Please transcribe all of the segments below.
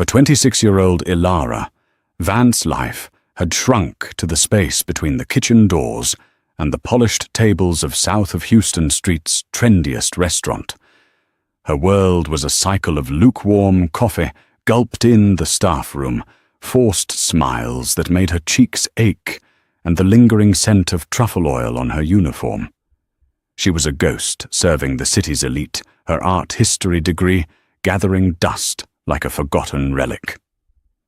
For 26-year-old Ilara, Vance's life had shrunk to the space between the kitchen doors and the polished tables of South of Houston Street's trendiest restaurant. Her world was a cycle of lukewarm coffee gulped in the staff room, forced smiles that made her cheeks ache, and the lingering scent of truffle oil on her uniform. She was a ghost serving the city's elite, her art history degree gathering dust like a forgotten relic.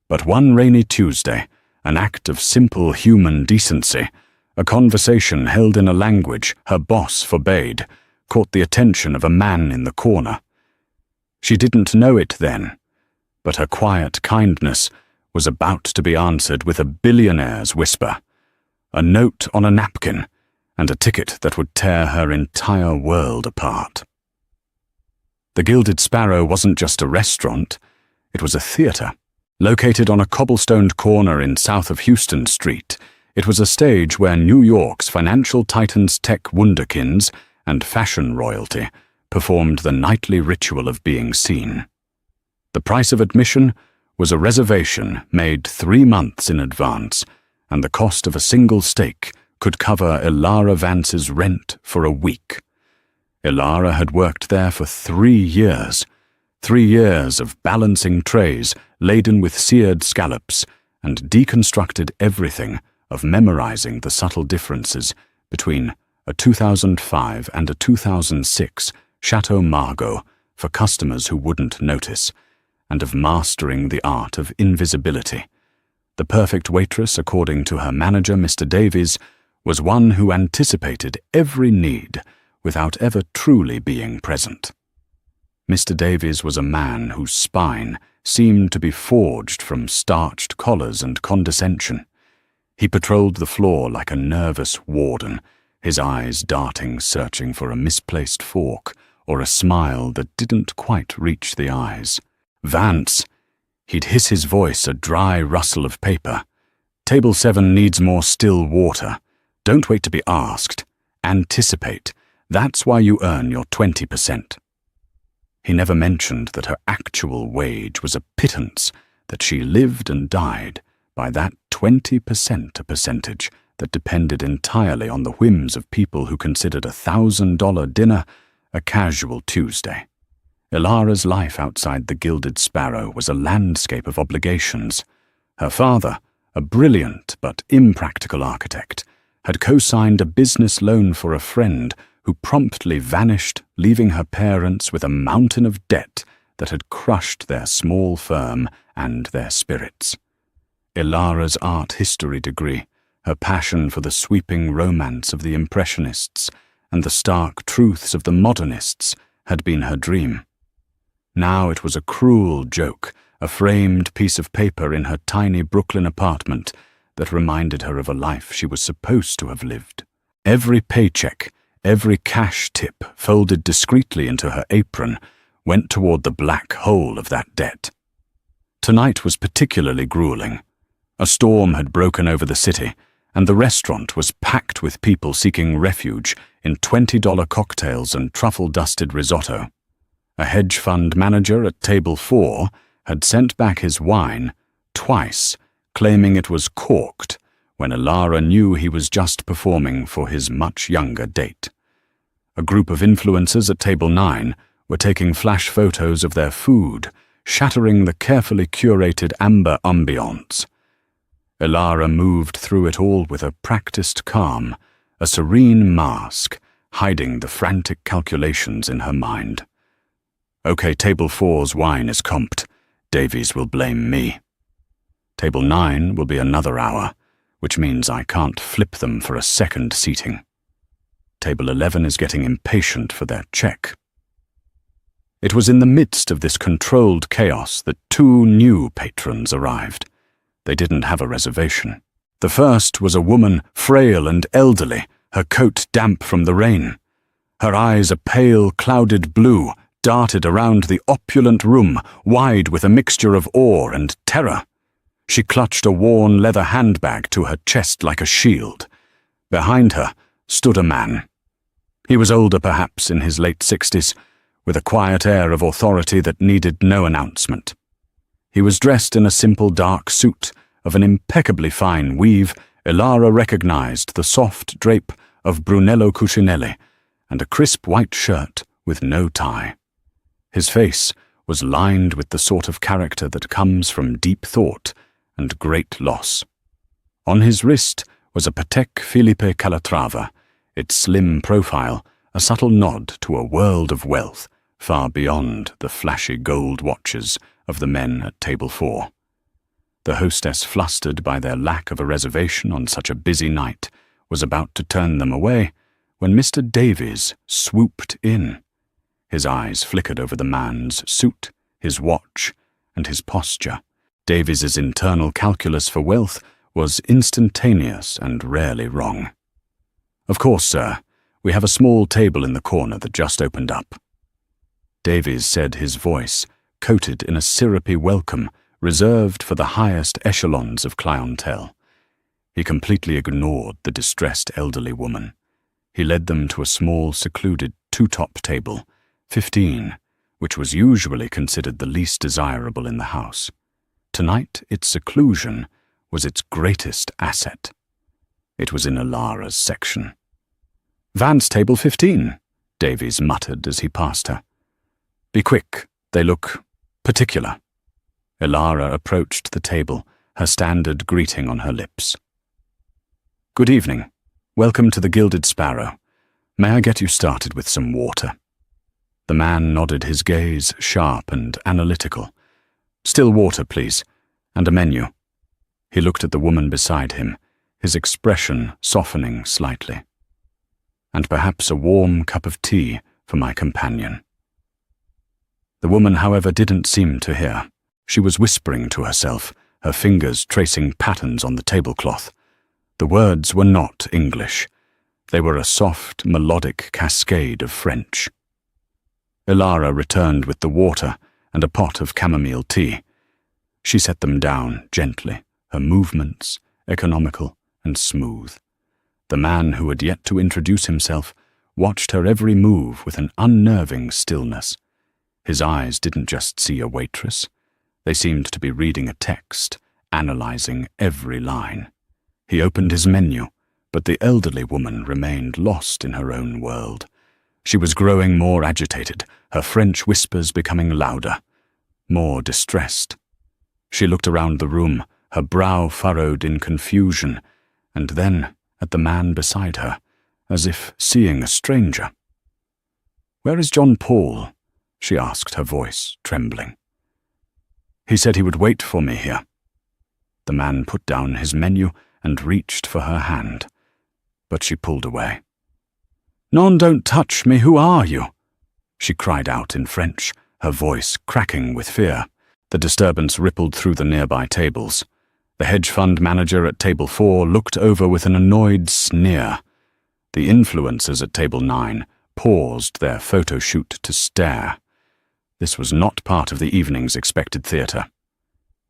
But one rainy Tuesday, an act of simple human decency, a conversation held in a language her boss forbade, caught the attention of a man in the corner. She didn't know it then, but her quiet kindness was about to be answered with a billionaire's whisper, a note on a napkin, and a ticket that would tear her entire world apart. The Gilded Sparrow wasn't just a restaurant, it was a theater. Located on a cobblestoned corner in South of Houston Street, it was a stage where New York's financial titans, tech wunderkinds, and fashion royalty performed the nightly ritual of being seen. The price of admission was a reservation made 3 months in advance, and the cost of a single steak could cover Ilara Vance's rent for a week. Ilara had worked there for 3 years. 3 years of balancing trays laden with seared scallops and deconstructed everything of memorizing the subtle differences between a 2005 and a 2006 Chateau Margaux for customers who wouldn't notice, and of mastering the art of invisibility. The perfect waitress, according to her manager, Mr. Davies, was one who anticipated every need without ever truly being present. Mr. Davies was a man whose spine seemed to be forged from starched collars and condescension. He patrolled the floor like a nervous warden, his eyes darting, searching for a misplaced fork or a smile that didn't quite reach the eyes. Vance, he'd hiss his voice, a dry rustle of paper. Table 7 needs more still water. Don't wait to be asked. Anticipate. That's why you earn your 20%. He never mentioned that her actual wage was a pittance, that she lived and died by that 20% a percentage that depended entirely on the whims of people who considered $1,000 dinner a casual Tuesday. Ilara's life outside the Gilded Sparrow was a landscape of obligations. Her father, a brilliant but impractical architect, had co-signed a business loan for a friend who promptly vanished, leaving her parents with a mountain of debt that had crushed their small firm and their spirits. Ilara's art history degree, her passion for the sweeping romance of the Impressionists and the stark truths of the Modernists had been her dream. Now it was a cruel joke, a framed piece of paper in her tiny Brooklyn apartment that reminded her of a life she was supposed to have lived. Every paycheck, every cash tip folded discreetly into her apron went toward the black hole of that debt. Tonight was particularly grueling. A storm had broken over the city, and the restaurant was packed with people seeking refuge in $20 cocktails and truffle-dusted risotto. A hedge fund manager at table 4 had sent back his wine twice, claiming it was corked, when Ilara knew he was just performing for his much younger date. A group of influencers at table 9 were taking flash photos of their food, shattering the carefully curated amber ambiance. Ilara moved through it all with a practiced calm, a serene mask, hiding the frantic calculations in her mind. Okay, table 4's wine is comped. Davies will blame me. Table 9 will be another hour, which means I can't flip them for a second seating. Table 11 is getting impatient for their check. It was in the midst of this controlled chaos that 2 new patrons arrived. They didn't have a reservation. The first was a woman, frail and elderly, her coat damp from the rain. Her eyes, a pale, clouded blue, darted around the opulent room, wide with a mixture of awe and terror. She clutched a worn leather handbag to her chest like a shield. Behind her stood a man. He was older, perhaps in his late 60s, with a quiet air of authority that needed no announcement. He was dressed in a simple dark suit of an impeccably fine weave. Elara recognized the soft drape of Brunello Cucinelli and a crisp white shirt with no tie. His face was lined with the sort of character that comes from deep thought and great loss. On his wrist was a Patek Philippe Calatrava, its slim profile a subtle nod to a world of wealth far beyond the flashy gold watches of the men at table 4. The hostess, flustered by their lack of a reservation on such a busy night, was about to turn them away when Mr. Davies swooped in. His eyes flickered over the man's suit, his watch, and his posture. Davies's internal calculus for wealth was instantaneous and rarely wrong. "Of course, sir. We have a small table in the corner that just opened up." Davies said, his voice coated in a syrupy welcome reserved for the highest echelons of clientele. He completely ignored the distressed elderly woman. He led them to a small, secluded two-top table, 15, which was usually considered the least desirable in the house. Tonight, its seclusion was its greatest asset. It was in Elara's section. "Vance table 15, Davies muttered as he passed her. "Be quick, they look particular." Elara approached the table, her standard greeting on her lips. "Good evening. Welcome to the Gilded Sparrow. May I get you started with some water?" The man nodded, his gaze sharp and analytical. "Still water, please, and a menu." He looked at the woman beside him, his expression softening slightly. "And perhaps a warm cup of tea for my companion." The woman, however, didn't seem to hear. She was whispering to herself, her fingers tracing patterns on the tablecloth. The words were not English. They were a soft, melodic cascade of French. Elara returned with the water and a pot of chamomile tea. She set them down gently, her movements economical and smooth. The man, who had yet to introduce himself, watched her every move with an unnerving stillness. His eyes didn't just see a waitress. They seemed to be reading a text, analyzing every line. He opened his menu, but the elderly woman remained lost in her own world. She was growing more agitated, her French whispers becoming louder, more distressed. She looked around the room, her brow furrowed in confusion, and then at the man beside her, as if seeing a stranger. "Where is John Paul?" she asked, her voice trembling. "He said he would wait for me here." The man put down his menu and reached for her hand, but she pulled away. "Non, don't touch me, who are you?" she cried out in French, her voice cracking with fear. The disturbance rippled through the nearby tables. The hedge fund manager at table 4 looked over with an annoyed sneer. The influencers at table 9 paused their photo shoot to stare. This was not part of the evening's expected theatre.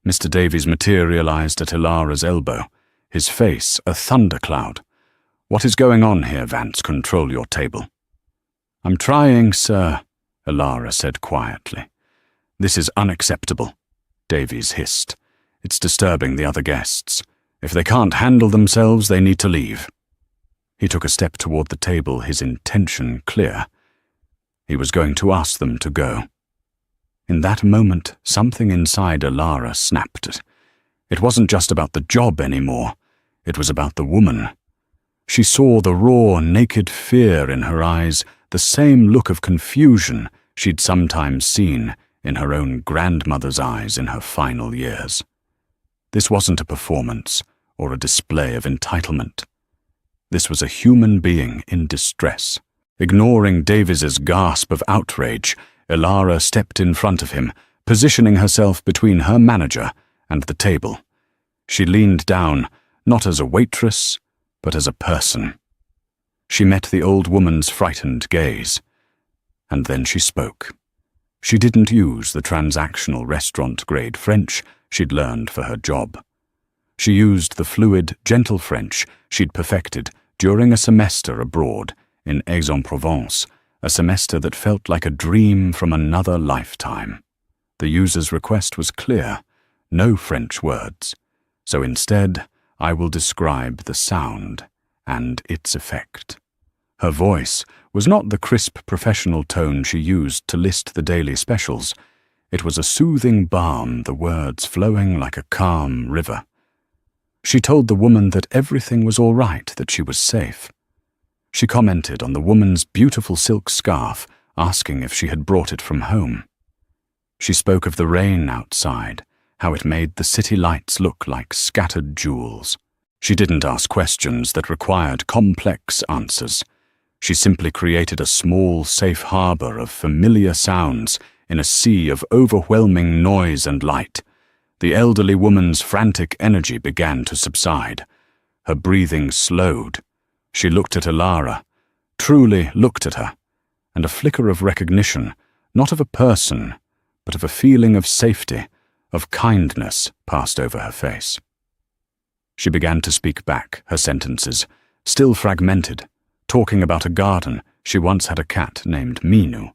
Mr. Davies materialized at Elara's elbow, his face a thundercloud. "What is going on here, Vance? Control your table." "I'm trying, sir," Elara said quietly. "This is unacceptable," Davies hissed. "It's disturbing the other guests. If they can't handle themselves, they need to leave." He took a step toward the table, his intention clear. He was going to ask them to go. In that moment, something inside Elara snapped. It wasn't just about the job anymore. It was about the woman. She saw the raw, naked fear in her eyes, the same look of confusion she'd sometimes seen in her own grandmother's eyes in her final years. This wasn't a performance or a display of entitlement. This was a human being in distress. Ignoring Davies's gasp of outrage, Elara stepped in front of him, positioning herself between her manager and the table. She leaned down, not as a waitress, but as a person. She met the old woman's frightened gaze, and then she spoke. She didn't use the transactional restaurant-grade French she'd learned for her job. She used the fluid, gentle French she'd perfected during a semester abroad in Aix-en-Provence, a semester that felt like a dream from another lifetime. The user's request was clear. no French words, so instead I will describe the sound and its effect. Her voice was not the crisp professional tone she used to list the daily specials. It was a soothing balm, the words flowing like a calm river. She told the woman that everything was all right, that she was safe. She commented on the woman's beautiful silk scarf, asking if she had brought it from home. She spoke of the rain outside, how it made the city lights look like scattered jewels. She didn't ask questions that required complex answers. She simply created a small, safe harbor of familiar sounds in a sea of overwhelming noise and light. The elderly woman's frantic energy began to subside. Her breathing slowed. She looked at Elara, truly looked at her, and a flicker of recognition, not of a person, but of a feeling of safety, of kindness, passed over her face. She began to speak back, her sentences, still fragmented, talking about a garden. She once had a cat named Minou,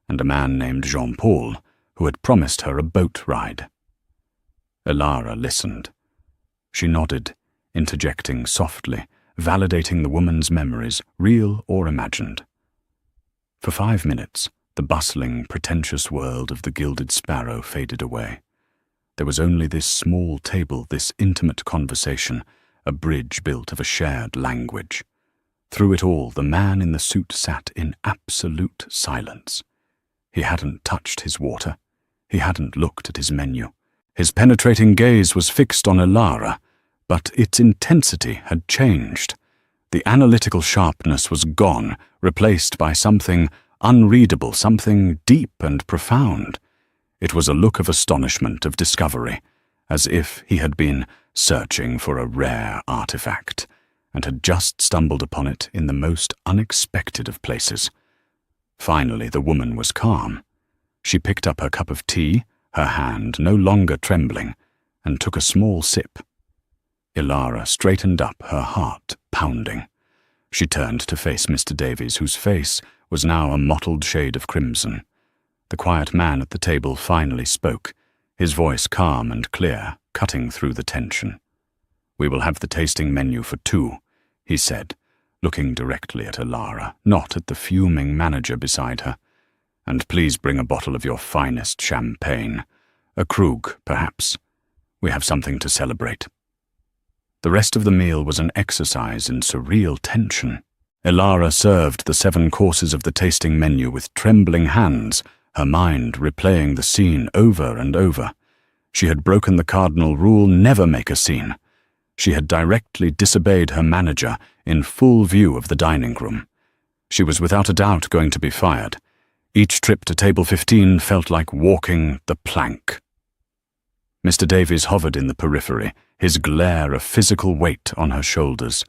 and a man named Jean-Paul, who had promised her a boat ride. Elara listened. She nodded, interjecting softly, validating the woman's memories, real or imagined. For 5 minutes, the bustling, pretentious world of the Gilded Sparrow faded away. There was only this small table, this intimate conversation, a bridge built of a shared language. Through it all, the man in the suit sat in absolute silence. He hadn't touched his water. He hadn't looked at his menu. His penetrating gaze was fixed on Elara, but its intensity had changed. The analytical sharpness was gone, replaced by something unreadable, something deep and profound. It was a look of astonishment, of discovery, as if he had been searching for a rare artifact, and had just stumbled upon it in the most unexpected of places. Finally, the woman was calm. She picked up her cup of tea, her hand no longer trembling, and took a small sip. Elara straightened up, her heart pounding. She turned to face Mr. Davies, whose face was now a mottled shade of crimson. The quiet man at the table finally spoke, his voice calm and clear, cutting through the tension. "We will have the tasting menu for 2, he said, looking directly at Elara, not at the fuming manager beside her. "And please bring a bottle of your finest champagne. A Krug, perhaps. We have something to celebrate." The rest of the meal was an exercise in surreal tension. Elara served the 7 courses of the tasting menu with trembling hands, her mind replaying the scene over and over. She had broken the cardinal rule, never make a scene. She had directly disobeyed her manager in full view of the dining room. She was without a doubt going to be fired. Each trip to table 15 felt like walking the plank. Mr. Davies hovered in the periphery, his glare a physical weight on her shoulders.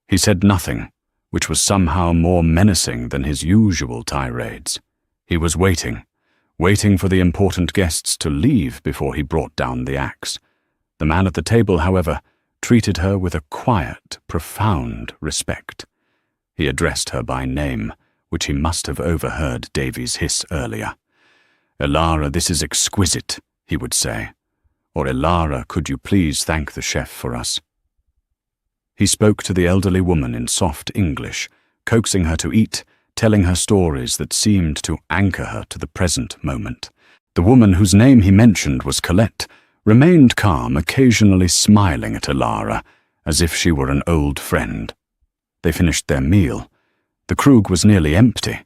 He said nothing, which was somehow more menacing than his usual tirades. He was waiting for the important guests to leave before he brought down the axe. The man at the table, however, treated her with a quiet, profound respect. He addressed her by name, which he must have overheard Davies hiss earlier. "Elara, this is exquisite," he would say. Or, "Elara, could you please thank the chef for us?" He spoke to the elderly woman in soft English, coaxing her to eat, telling her stories that seemed to anchor her to the present moment. The woman whose name he mentioned was Colette, remained calm, occasionally smiling at Elara, as if she were an old friend. They finished their meal. The Krug was nearly empty.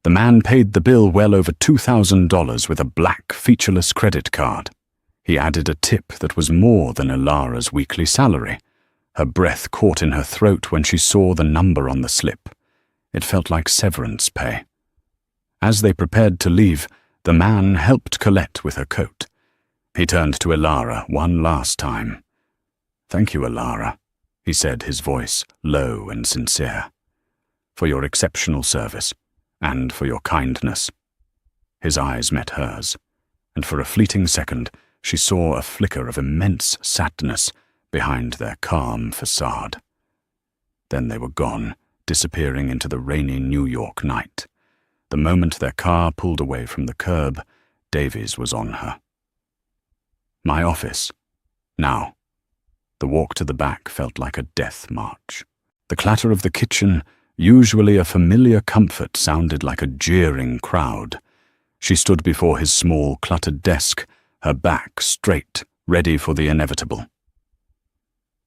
The man paid the bill well over $2,000 with a black, featureless credit card. He added a tip that was more than Elara's weekly salary. Her breath caught in her throat when she saw the number on the slip. It felt like severance pay. As they prepared to leave, the man helped Colette with her coat. He turned to Elara one last time. "Thank you, Elara," he said, his voice low and sincere, "for your exceptional service, and for your kindness." His eyes met hers, and for a fleeting second she saw a flicker of immense sadness behind their calm facade. Then they were gone, disappearing into the rainy New York night. The moment their car pulled away from the curb, Davies was on her. My office. Now. The walk to the back felt like a death march. The clatter of the kitchen, usually a familiar comfort, sounded like a jeering crowd. She stood before his small, cluttered desk, her back straight, ready for the inevitable.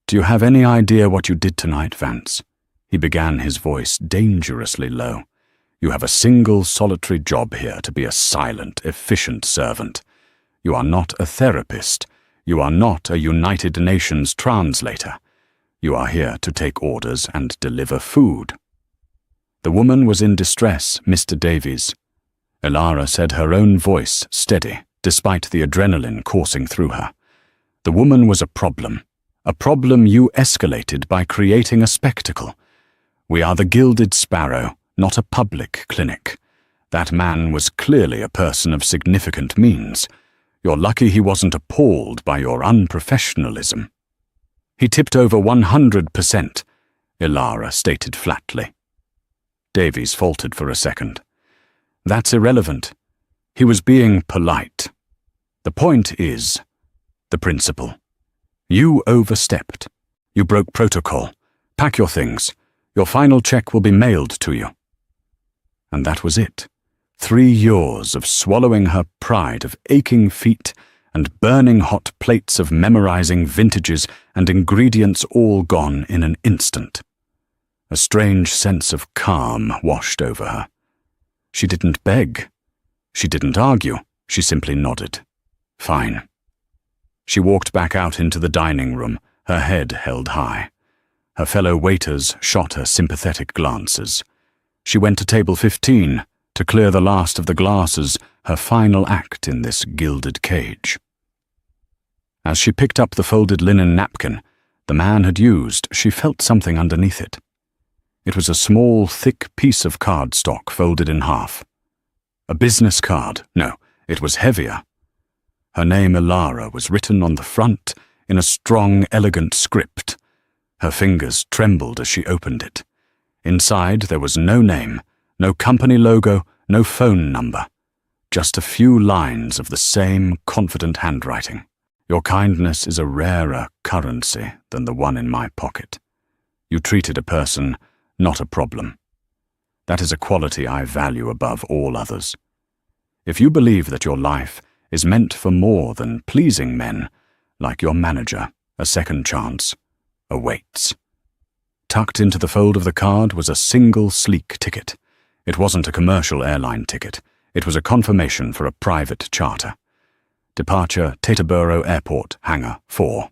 "Do you have any idea what you did tonight, Vance?" He began, his voice dangerously low. "You have a single, solitary job here, to be a silent, efficient servant. You are not a therapist. You are not a United Nations translator. You are here to take orders and deliver food." The woman was in distress, Mr. Davies. Ilara said, her own voice steady, despite the adrenaline coursing through her. The woman was a problem you escalated by creating a spectacle. We are the Gilded Sparrow, not a public clinic. That man was clearly a person of significant means. You're lucky he wasn't appalled by your unprofessionalism. "He tipped over 100%, Ilara stated flatly. Davies faltered for a second. "That's irrelevant. He was being polite. The point is, the principle. You overstepped. You broke protocol. Pack your things. Your final check will be mailed to you." And that was it. 3 years of swallowing her pride, of aching feet, and burning hot plates of memorizing vintages and ingredients all gone in an instant. A strange sense of calm washed over her. She didn't beg. She didn't argue. She simply nodded. Fine. She walked back out into the dining room, her head held high. Her fellow waiters shot her sympathetic glances. She went to table 15 to clear the last of the glasses, her final act in this gilded cage. As she picked up the folded linen napkin the man had used, she felt something underneath it. It was a small, thick piece of cardstock folded in half. A business card. No, it was heavier. Her name, Ilara, was written on the front in a strong, elegant script. Her fingers trembled as she opened it. Inside there was no name, no company logo, no phone number. Just a few lines of the same confident handwriting. "Your kindness is a rarer currency than the one in my pocket. You treated a person, not a problem. That is a quality I value above all others. If you believe that your life is meant for more than pleasing men, like your manager, a second chance awaits." Tucked into the fold of the card was a single sleek ticket. It wasn't a commercial airline ticket. It was a confirmation for a private charter. Departure Teterboro Airport, Hangar 4.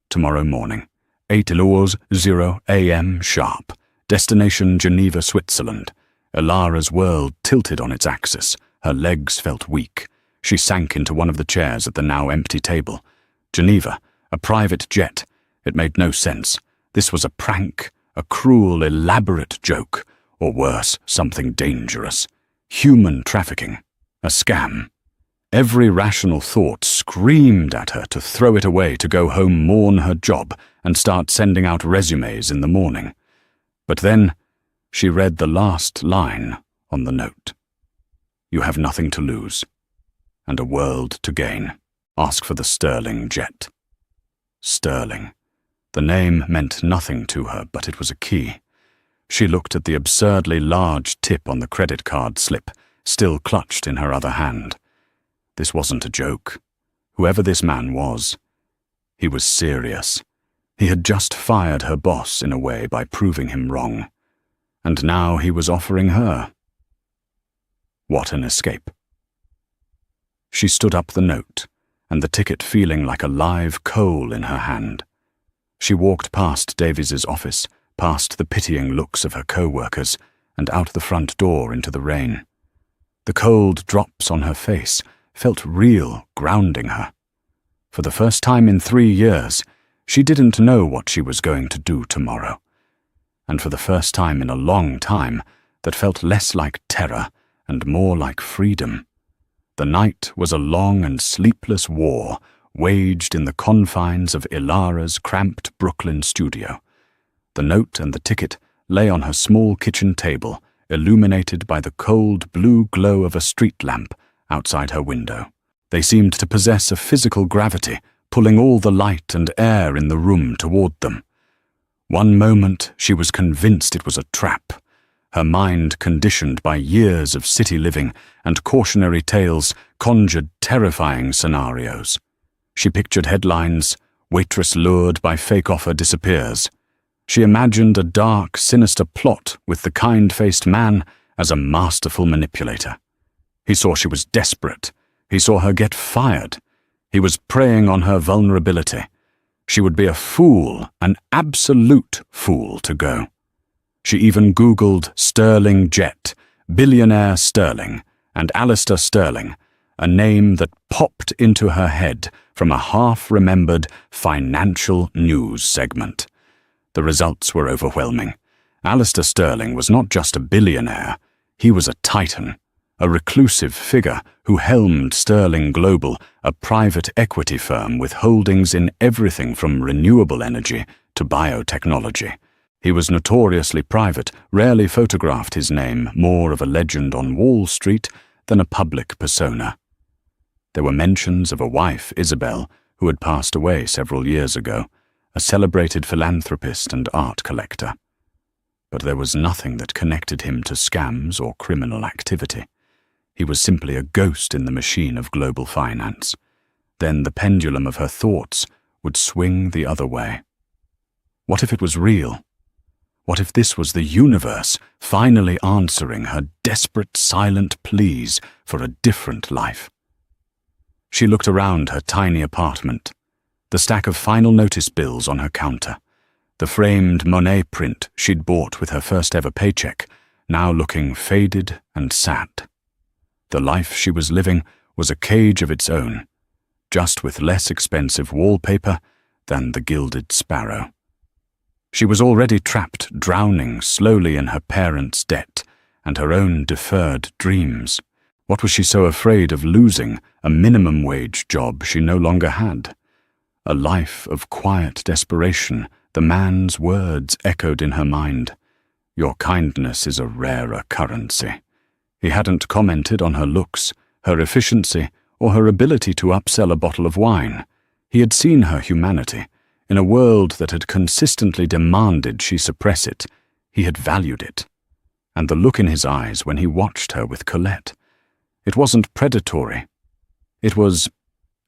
Tomorrow morning, 8:00 a.m. sharp. Destination Geneva, Switzerland. Ilara's world tilted on its axis. Her legs felt weak. She sank into one of the chairs at the now empty table. Geneva, a private jet. It made no sense. This was a prank, a cruel, elaborate joke, or worse, something dangerous. Human trafficking. A scam. Every rational thought screamed at her to throw it away, to go home, mourn her job, and start sending out resumes in the morning. But then she read the last line on the note. "You have nothing to lose, and a world to gain. Ask for the Sterling jet." Sterling. The name meant nothing to her, but it was a key. She looked at the absurdly large tip on the credit card slip, still clutched in her other hand. This wasn't a joke. Whoever this man was, he was serious. He had just fired her boss in a way by proving him wrong. And now he was offering her. What an escape. She stood up the note, and the ticket feeling like a live coal in her hand. She walked past Davies's office, past the pitying looks of her co-workers, and out the front door into the rain. The cold drops on her face felt real, grounding her. For the first time in 3 years, she didn't know what she was going to do tomorrow. And for the first time in a long time, that felt less like terror and more like freedom. The night was a long and sleepless war waged in the confines of Ilara's cramped Brooklyn studio. The note and the ticket lay on her small kitchen table, illuminated by the cold blue glow of a street lamp outside her window. They seemed to possess a physical gravity, pulling all the light and air in the room toward them. One moment she was convinced it was a trap, her mind conditioned by years of city living and cautionary tales conjured terrifying scenarios. She pictured headlines, "Waitress lured by fake offer disappears." She imagined a dark, sinister plot with the kind-faced man as a masterful manipulator. He saw she was desperate. He saw her get fired. He was preying on her vulnerability. She would be a fool, an absolute fool, to go. She even Googled Sterling Jet, Billionaire Sterling, and Alistair Sterling, a name that popped into her head from a half-remembered financial news segment. The results were overwhelming. Alistair Sterling was not just a billionaire, he was a titan, a reclusive figure who helmed Sterling Global, a private equity firm with holdings in everything from renewable energy to biotechnology. He was notoriously private, rarely photographed his name, more of a legend on Wall Street than a public persona. There were mentions of a wife, Isabel, who had passed away several years ago, a celebrated philanthropist and art collector. But there was nothing that connected him to scams or criminal activity. He was simply a ghost in the machine of global finance. Then the pendulum of her thoughts would swing the other way. What if it was real? What if this was the universe finally answering her desperate, silent pleas for a different life? She looked around her tiny apartment, the stack of final notice bills on her counter, the framed Monet print she'd bought with her first-ever paycheck, now looking faded and sad. The life she was living was a cage of its own, just with less expensive wallpaper than the Gilded Sparrow. She was already trapped, drowning slowly in her parents' debt and her own deferred dreams. What was she so afraid of losing, a minimum-wage job she no longer had? A life of quiet desperation, the man's words echoed in her mind. "Your kindness is a rarer currency." He hadn't commented on her looks, her efficiency, or her ability to upsell a bottle of wine. He had seen her humanity. In a world that had consistently demanded she suppress it, he had valued it. And the look in his eyes when he watched her with Colette, it wasn't predatory. It was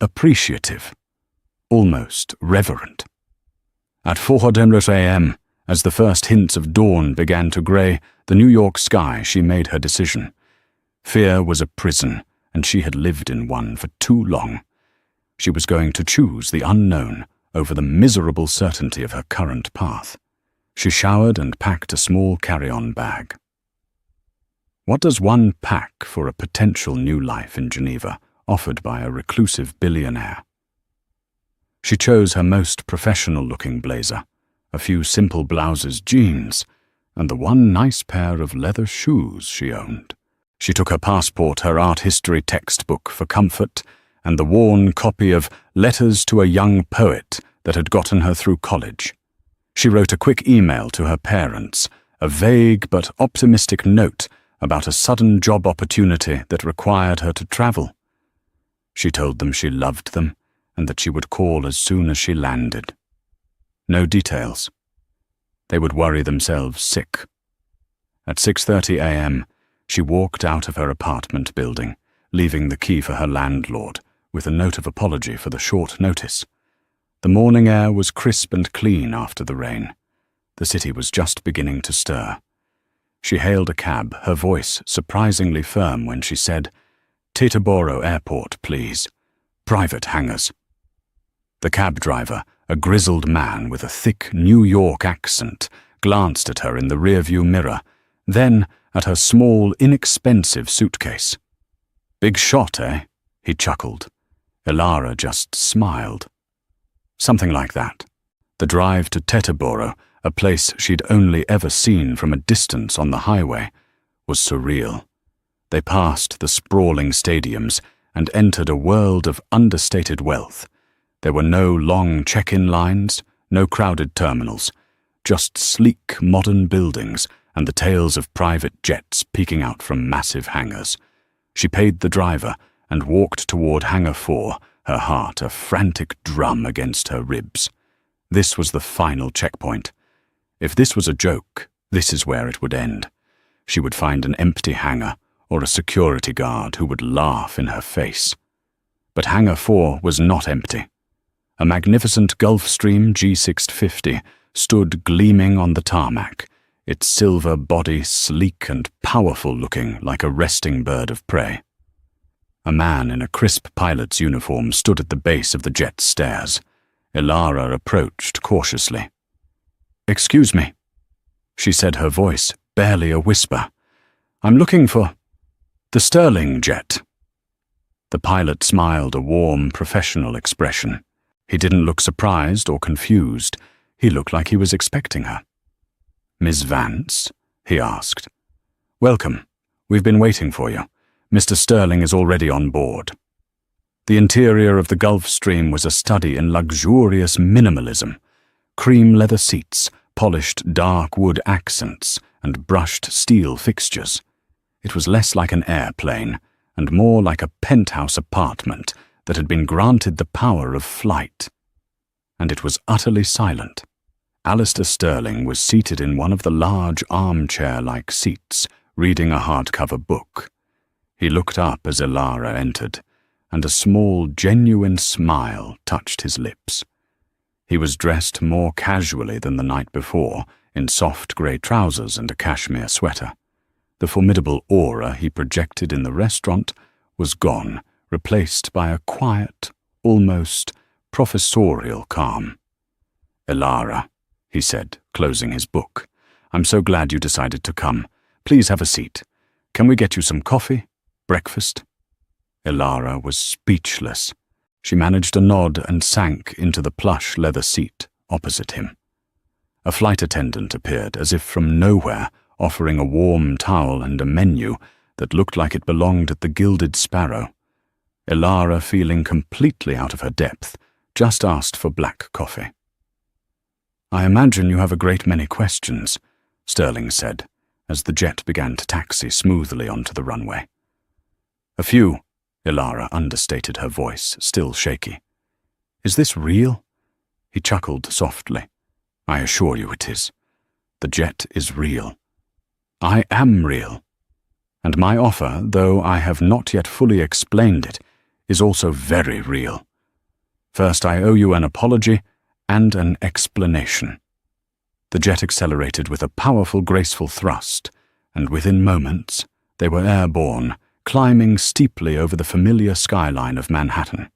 appreciative, almost reverent. At 4:00 a.m., as the first hints of dawn began to grey the New York sky, she made her decision. Fear was a prison, and she had lived in one for too long. She was going to choose the unknown over the miserable certainty of her current path. She showered and packed a small carry-on bag. What does one pack for a potential new life in Geneva, offered by a reclusive billionaire? She chose her most professional-looking blazer, a few simple blouses, jeans, and the one nice pair of leather shoes she owned. She took her passport, her art history textbook for comfort, and the worn copy of Letters to a Young Poet that had gotten her through college. She wrote a quick email to her parents, a vague but optimistic note about a sudden job opportunity that required her to travel. She told them she loved them and that she would call as soon as she landed. No details. They would worry themselves sick. At 6:30 a.m., she walked out of her apartment building, leaving the key for her landlord, with a note of apology for the short notice. The morning air was crisp and clean after the rain. The city was just beginning to stir. She hailed a cab, her voice surprisingly firm when she said, "Teterboro Airport, please. Private hangars." The cab driver, a grizzled man with a thick New York accent, glanced at her in the rearview mirror, then at her small, inexpensive suitcase. "Big shot, eh?" he chuckled. Ilara just smiled. Something like that. The drive to Teterboro, a place she'd only ever seen from a distance on the highway, was surreal. They passed the sprawling stadiums and entered a world of understated wealth. There were no long check-in lines, no crowded terminals, just sleek modern buildings and the tails of private jets peeking out from massive hangars. She paid the driver, and walked toward Hangar 4, her heart a frantic drum against her ribs. This was the final checkpoint. If this was a joke, this is where it would end. She would find an empty hangar or a security guard who would laugh in her face. But Hangar 4 was not empty. A magnificent Gulfstream G650 stood gleaming on the tarmac, its silver body sleek and powerful-looking like a resting bird of prey. A man in a crisp pilot's uniform stood at the base of the jet's stairs. Ilara approached cautiously. "Excuse me," she said, her voice barely a whisper. "I'm looking for the Sterling jet." The pilot smiled a warm, professional expression. He didn't look surprised or confused. He looked like he was expecting her. "Miss Vance?" he asked. "Welcome. We've been waiting for you. Mr. Sterling is already on board." The interior of the Gulfstream was a study in luxurious minimalism. Cream leather seats, polished dark wood accents, and brushed steel fixtures. It was less like an airplane, and more like a penthouse apartment that had been granted the power of flight. And it was utterly silent. Alistair Sterling was seated in one of the large armchair-like seats, reading a hardcover book. He looked up as Ilara entered, and a small, genuine smile touched his lips. He was dressed more casually than the night before, in soft grey trousers and a cashmere sweater. The formidable aura he projected in the restaurant was gone, replaced by a quiet, almost professorial calm. "Ilara," he said, closing his book, "I'm so glad you decided to come. Please have a seat. Can we get you some coffee? Breakfast?" Ilara was speechless. She managed a nod and sank into the plush leather seat opposite him. A flight attendant appeared as if from nowhere, offering a warm towel and a menu that looked like it belonged at the Gilded Sparrow. Ilara, feeling completely out of her depth, just asked for black coffee. "I imagine you have a great many questions," Sterling said, as the jet began to taxi smoothly onto the runway. "A few," Ilara understated her voice, still shaky. "Is this real?" He chuckled softly. "I assure you it is. The jet is real. I am real. And my offer, though I have not yet fully explained it, is also very real. First, I owe you an apology and an explanation." The jet accelerated with a powerful, graceful thrust, and within moments, they were airborne, climbing steeply over the familiar skyline of Manhattan.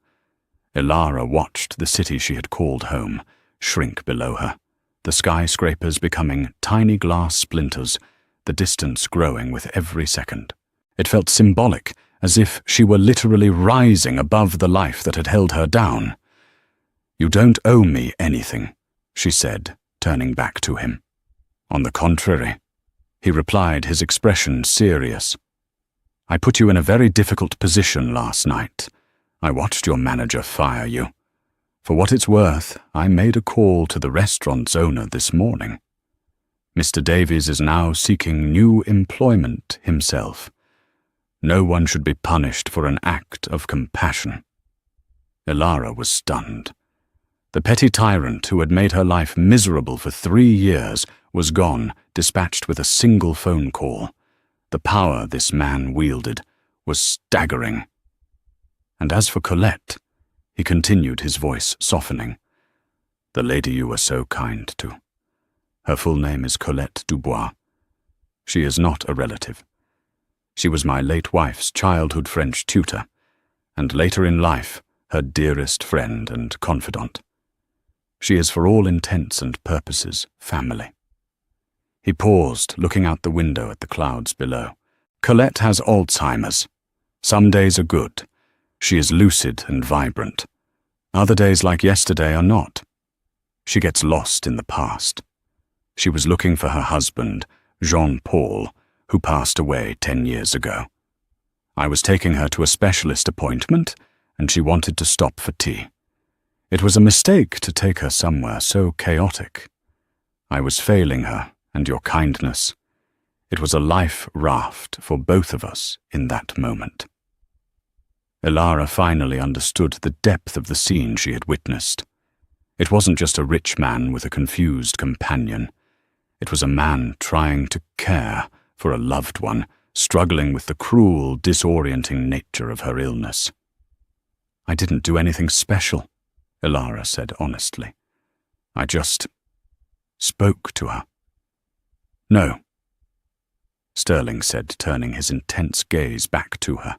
Ilara watched the city she had called home shrink below her, the skyscrapers becoming tiny glass splinters, the distance growing with every second. It felt symbolic, as if she were literally rising above the life that had held her down. "You don't owe me anything," she said, turning back to him. "On the contrary," he replied, his expression serious. "I put you in a very difficult position last night. I watched your manager fire you. For what it's worth, I made a call to the restaurant's owner this morning. Mr. Davies is now seeking new employment himself. No one should be punished for an act of compassion." Ilara was stunned. The petty tyrant who had made her life miserable for 3 years was gone, dispatched with a single phone call. The power this man wielded was staggering. And as for Colette, he continued, his voice softening, "The lady you were so kind to. Her full name is Colette Dubois. She is not a relative. She was my late wife's childhood French tutor, and later in life, her dearest friend and confidant. She is for all intents and purposes family." He paused, looking out the window at the clouds below. "Colette has Alzheimer's. Some days are good. She is lucid and vibrant. Other days like yesterday are not. She gets lost in the past. She was looking for her husband, Jean-Paul, who passed away 10 years ago. I was taking her to a specialist appointment, and she wanted to stop for tea. It was a mistake to take her somewhere so chaotic. I was failing her, and your kindness. It was a life raft for both of us in that moment." Ilara finally understood the depth of the scene she had witnessed. It wasn't just a rich man with a confused companion. It was a man trying to care for a loved one, struggling with the cruel, disorienting nature of her illness. "I didn't do anything special," Ilara said honestly. "I just spoke to her." "No," Sterling said, turning his intense gaze back to her.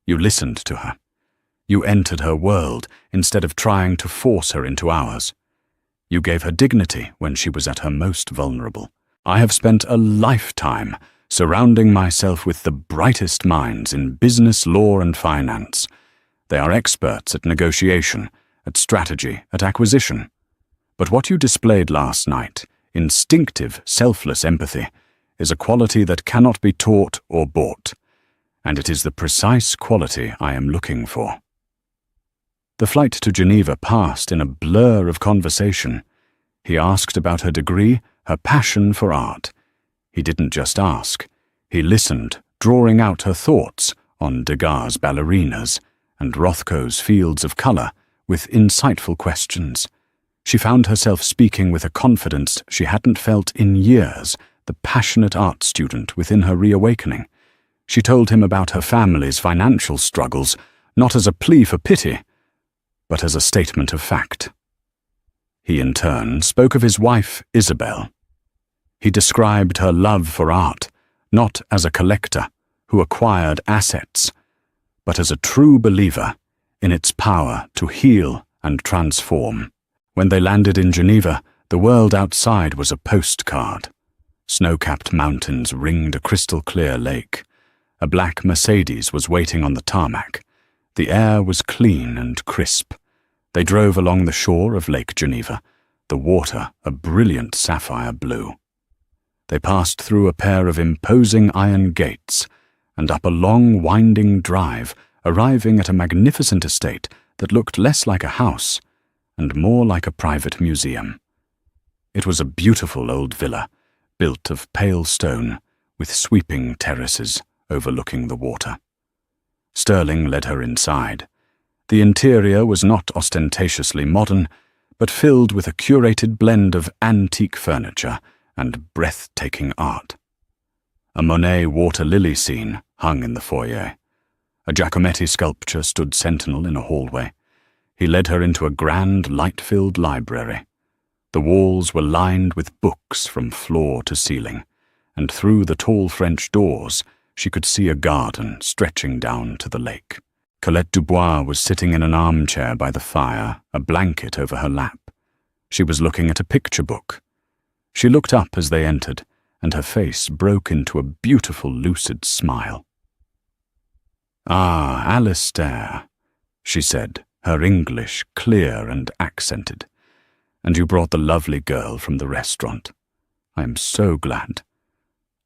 "You listened to her. You entered her world instead of trying to force her into ours. You gave her dignity when she was at her most vulnerable. I have spent a lifetime surrounding myself with the brightest minds in business, law, and finance. They are experts at negotiation, at strategy, at acquisition. But what you displayed last night, instinctive, selfless empathy, is a quality that cannot be taught or bought, and it is the precise quality I am looking for." The flight to Geneva passed in a blur of conversation. He asked about her degree, her passion for art. He didn't just ask. He listened, drawing out her thoughts on Degas' ballerinas and Rothko's fields of colour with insightful questions. She found herself speaking with a confidence she hadn't felt in years, the passionate art student within her reawakening. She told him about her family's financial struggles, not as a plea for pity, but as a statement of fact. He in turn spoke of his wife, Isabel. He described her love for art, not as a collector who acquired assets, but as a true believer in its power to heal and transform. When they landed in Geneva, the world outside was a postcard. Snow-capped mountains ringed a crystal-clear lake. A black Mercedes was waiting on the tarmac. The air was clean and crisp. They drove along the shore of Lake Geneva, the water a brilliant sapphire blue. They passed through a pair of imposing iron gates and up a long, winding drive, arriving at a magnificent estate that looked less like a house and more like a private museum. It was a beautiful old villa, built of pale stone, with sweeping terraces overlooking the water. Sterling led her inside. The interior was not ostentatiously modern, but filled with a curated blend of antique furniture and breathtaking art. A Monet water lily scene hung in the foyer. A Giacometti sculpture stood sentinel in a hallway. He led her into a grand, light-filled library. The walls were lined with books from floor to ceiling, and through the tall French doors she could see a garden stretching down to the lake. Colette Dubois was sitting in an armchair by the fire, a blanket over her lap. She was looking at a picture book. She looked up as they entered, and her face broke into a beautiful, lucid smile. "Ah, Alistair," she said, her English clear and accented. "And you brought the lovely girl from the restaurant. I am so glad.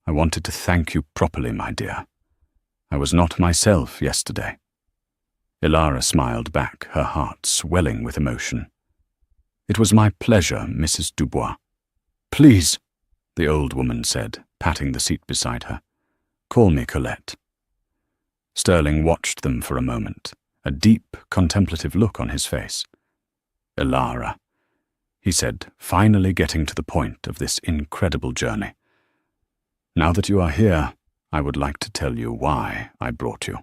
I wanted to thank you properly, my dear. I was not myself yesterday." Ilara smiled back, her heart swelling with emotion. "It was my pleasure, Mrs. Dubois." "Please," the old woman said, patting the seat beside her. "Call me Colette." Sterling watched them for a moment, a deep, contemplative look on his face. "Ilara," he said, finally getting to the point of this incredible journey. "Now that you are here, I would like to tell you why I brought you."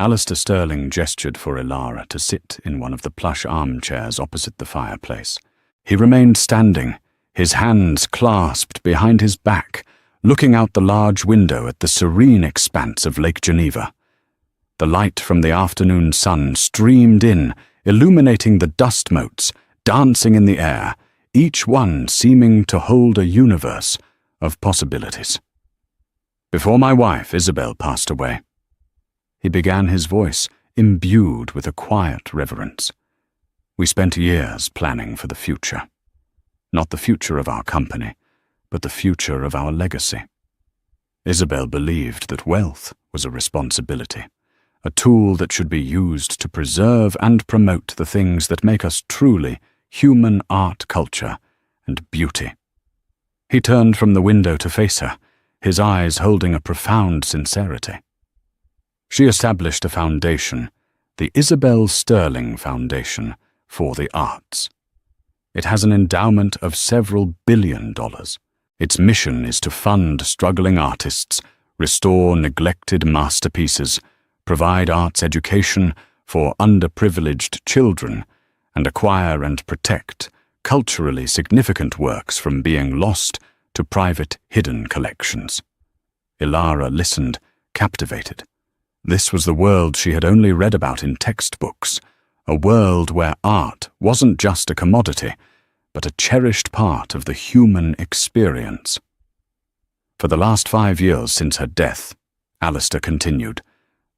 Alistair Sterling gestured for Ilara to sit in one of the plush armchairs opposite the fireplace. He remained standing, his hands clasped behind his back, looking out the large window at the serene expanse of Lake Geneva. The light from the afternoon sun streamed in, illuminating the dust motes, dancing in the air, each one seeming to hold a universe of possibilities. "Before my wife, Isabel, passed away," he began, his voice imbued with a quiet reverence, "we spent years planning for the future. Not the future of our company, but the future of our legacy. Isabel believed that wealth was a responsibility, a tool that should be used to preserve and promote the things that make us truly human art, culture, and beauty." He turned from the window to face her, his eyes holding a profound sincerity. She established a foundation, the Isabel Sterling Foundation for the Arts. It has an endowment of several $billion. Its mission is to fund struggling artists, restore neglected masterpieces, provide arts education for underprivileged children, and acquire and protect culturally significant works from being lost to private hidden collections. Ilara listened, captivated. This was the world she had only read about in textbooks, a world where art wasn't just a commodity, but a cherished part of the human experience. For the last 5 years since her death, Alistair continued,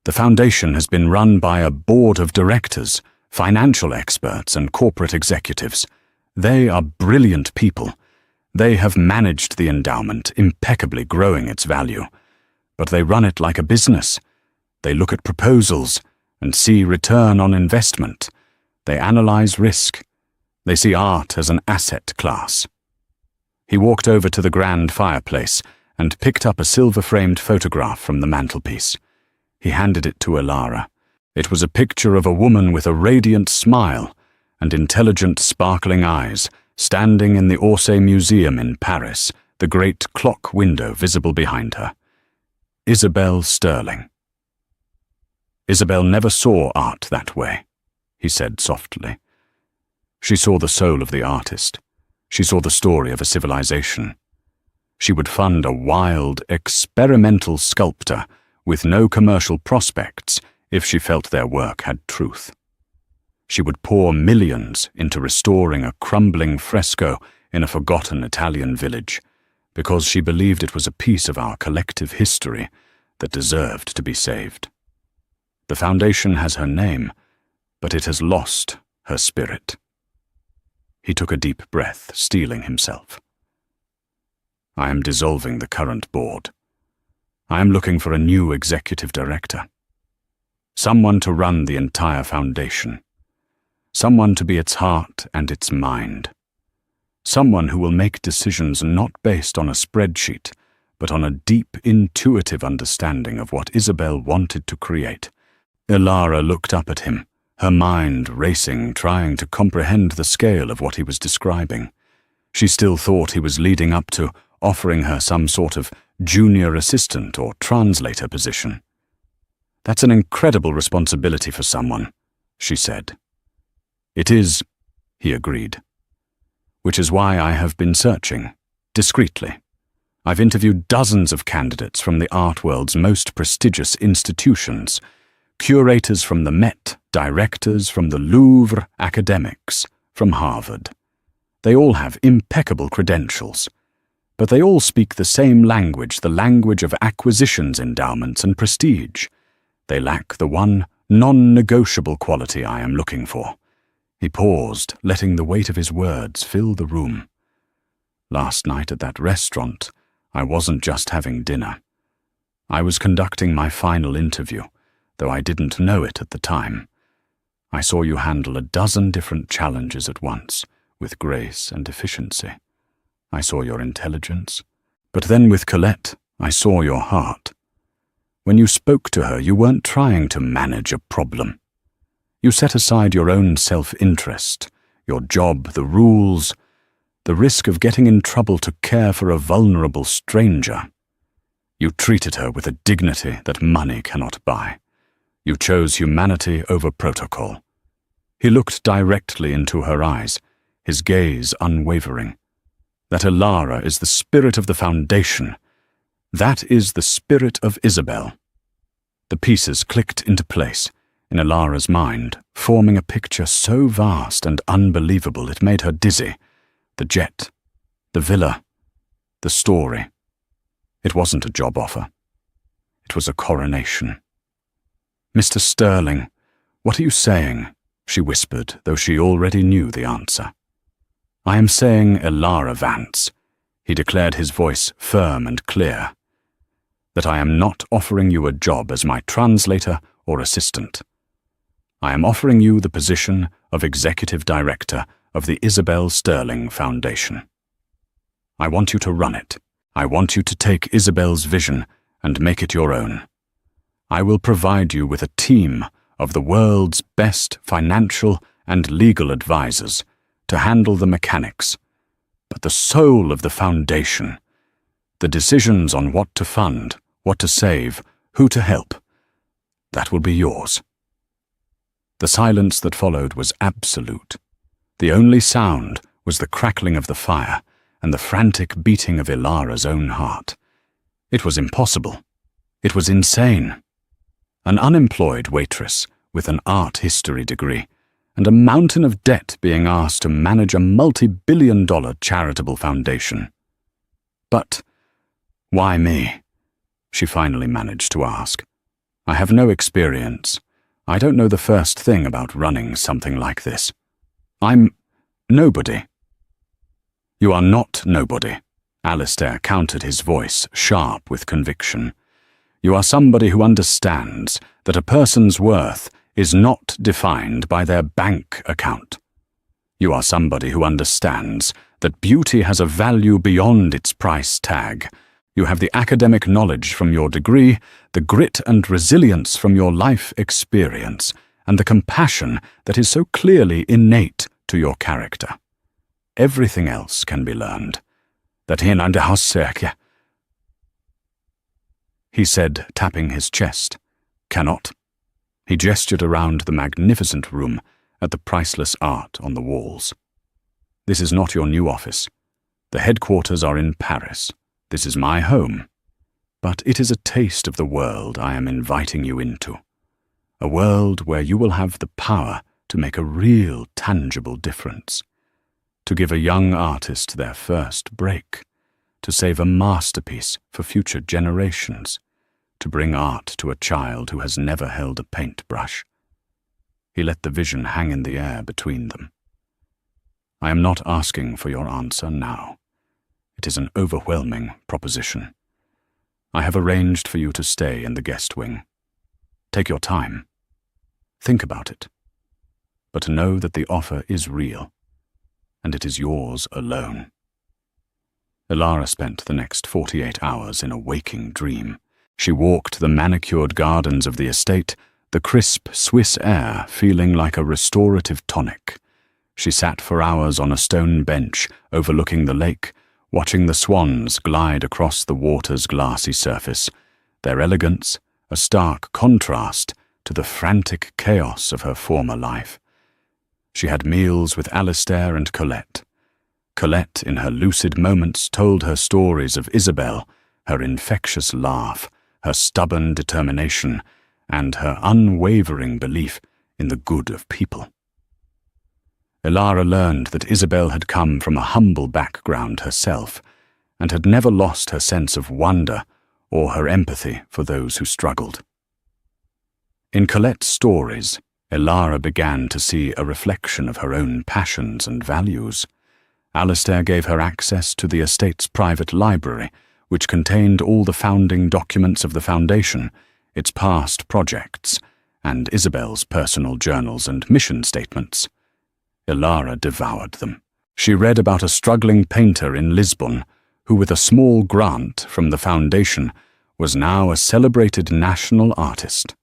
the foundation has been run by a board of directors, financial experts, and corporate executives. They are brilliant people. They have managed the endowment, impeccably growing its value. But they run it like a business. They look at proposals and see return on investment. They analyze risk. They see art as an asset class. He walked over to the grand fireplace and picked up a silver-framed photograph from the mantelpiece. He handed it to Ilara. It was a picture of a woman with a radiant smile and intelligent, sparkling eyes, standing in the Orsay Museum in Paris, the great clock window visible behind her. Isabel Sterling. Isabel never saw art that way, he said softly. She saw the soul of the artist. She saw the story of a civilization. She would fund a wild, experimental sculptor with no commercial prospects if she felt their work had truth. She would pour millions into restoring a crumbling fresco in a forgotten Italian village, because she believed it was a piece of our collective history that deserved to be saved. The foundation has her name, but it has lost her spirit. He took a deep breath, steeling himself. I am dissolving the current board. I am looking for a new executive director. Someone to run the entire foundation. Someone to be its heart and its mind. Someone who will make decisions not based on a spreadsheet, but on a deep, intuitive understanding of what Isabel wanted to create. Ilara looked up at him, her mind racing, trying to comprehend the scale of what he was describing. She still thought he was leading up to offering her some sort of junior assistant or translator position. That's an incredible responsibility for someone, she said. It is, he agreed. Which is why I have been searching, discreetly. I've interviewed dozens of candidates from the art world's most prestigious institutions, curators from the Met, directors from the Louvre, academics from Harvard. They all have impeccable credentials, but they all speak the same language, the language of acquisitions, endowments, and prestige. They lack the one non-negotiable quality I am looking for. He paused, letting the weight of his words fill the room. Last night at that restaurant, I wasn't just having dinner. I was conducting my final interview, though I didn't know it at the time. I saw you handle a dozen different challenges at once, with grace and efficiency. I saw your intelligence. But then with Colette, I saw your heart. When you spoke to her, you weren't trying to manage a problem. You set aside your own self-interest, your job, the rules, the risk of getting in trouble to care for a vulnerable stranger. You treated her with a dignity that money cannot buy. You chose humanity over protocol. He looked directly into her eyes, his gaze unwavering. That Ilara is the spirit of the foundation. That is the spirit of Isabel. The pieces clicked into place in Ilara's mind, forming a picture so vast and unbelievable it made her dizzy. The jet, the villa, the story. It wasn't a job offer. It was a coronation. Mr. Sterling, what are you saying? She whispered, though she already knew the answer. I am saying, Ilara Vance, he declared, his voice firm and clear, that I am not offering you a job as my translator or assistant. I am offering you the position of executive director of the Isabel Sterling Foundation. I want you to run it. I want you to take Isabel's vision and make it your own. I will provide you with a team of the world's best financial and legal advisors to handle the mechanics, but the soul of the foundation, the decisions on what to fund, what to save, who to help, that will be yours." The silence that followed was absolute. The only sound was the crackling of the fire and the frantic beating of Ilara's own heart. It was impossible. It was insane. An unemployed waitress with an art history degree and a mountain of debt being asked to manage a multi-billion-dollar charitable foundation. "But why me?" she finally managed to ask. "I have no experience. I don't know the first thing about running something like this. I'm nobody." "You are not nobody," Alistair countered, his voice sharp with conviction. "You are somebody who understands that a person's worth is not defined by their bank account. You are somebody who understands that beauty has a value beyond its price tag. You have the academic knowledge from your degree, the grit and resilience from your life experience, and the compassion that is so clearly innate to your character. Everything else can be learned. That he said, tapping his chest. "Cannot." He gestured around the magnificent room at the priceless art on the walls. "This is not your new office. The headquarters are in Paris. This is my home. But it is a taste of the world I am inviting you into. A world where you will have the power to make a real, tangible difference. To give a young artist their first break. To save a masterpiece for future generations. To bring art to a child who has never held a paintbrush." He let the vision hang in the air between them. "I am not asking for your answer now. It is an overwhelming proposition. I have arranged for you to stay in the guest wing. Take your time. Think about it. But know that the offer is real, and it is yours alone." Ilara spent the next 48 hours in a waking dream. She walked the manicured gardens of the estate, the crisp Swiss air feeling like a restorative tonic. She sat for hours on a stone bench overlooking the lake, watching the swans glide across the water's glassy surface, their elegance a stark contrast to the frantic chaos of her former life. She had meals with Alistair and Colette. Colette, in her lucid moments, told her stories of Isabel, her infectious laugh, her stubborn determination, and her unwavering belief in the good of people. Ilara learned that Isabel had come from a humble background herself, and had never lost her sense of wonder or her empathy for those who struggled. In Colette's stories, Ilara began to see a reflection of her own passions and values. Alistair gave her access to the estate's private library, which contained all the founding documents of the foundation, its past projects, and Isabel's personal journals and mission statements. Ilara devoured them. She read about a struggling painter in Lisbon who, with a small grant from the foundation, was now a celebrated national artist.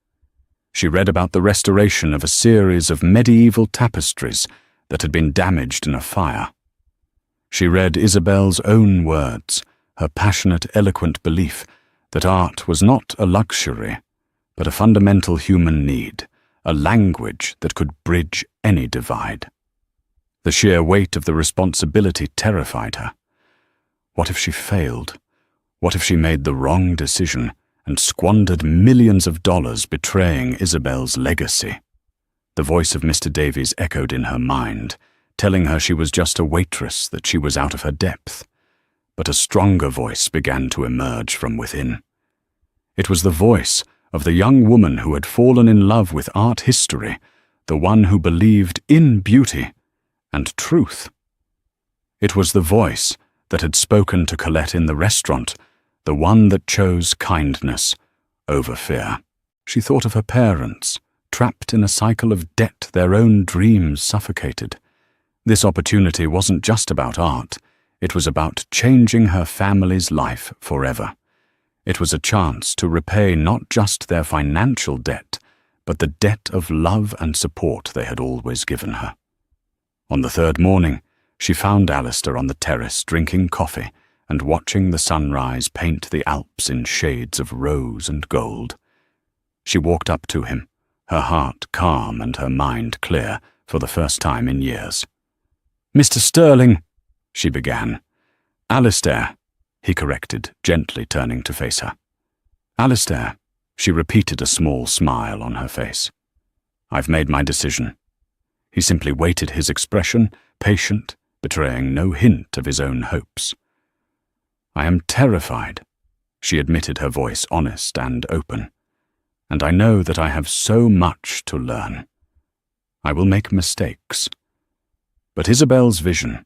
She read about the restoration of a series of medieval tapestries that had been damaged in a fire. She read Isabel's own words, her passionate, eloquent belief that art was not a luxury, but a fundamental human need, a language that could bridge any divide. The sheer weight of the responsibility terrified her. What if she failed? What if she made the wrong decision and squandered millions of dollars betraying Isabel's legacy? The voice of Mr. Davies echoed in her mind, telling her she was just a waitress, that she was out of her depth. But a stronger voice began to emerge from within. It was the voice of the young woman who had fallen in love with art history, the one who believed in beauty and truth. It was the voice that had spoken to Colette in the restaurant, the one that chose kindness over fear. She thought of her parents, trapped in a cycle of debt their own dreams suffocated. This opportunity wasn't just about art. It was about changing her family's life forever. It was a chance to repay not just their financial debt, but the debt of love and support they had always given her. On the third morning, she found Alistair on the terrace drinking coffee and watching the sunrise paint the Alps in shades of rose and gold. She walked up to him, her heart calm and her mind clear for the first time in years. "Mr. Sterling," she began. "Alistair," he corrected, gently turning to face her. "Alistair," she repeated, a small smile on her face. "I've made my decision." He simply waited, his expression patient, betraying no hint of his own hopes. "I am terrified," she admitted, her voice honest and open. "And I know that I have so much to learn. I will make mistakes. But Isabel's vision,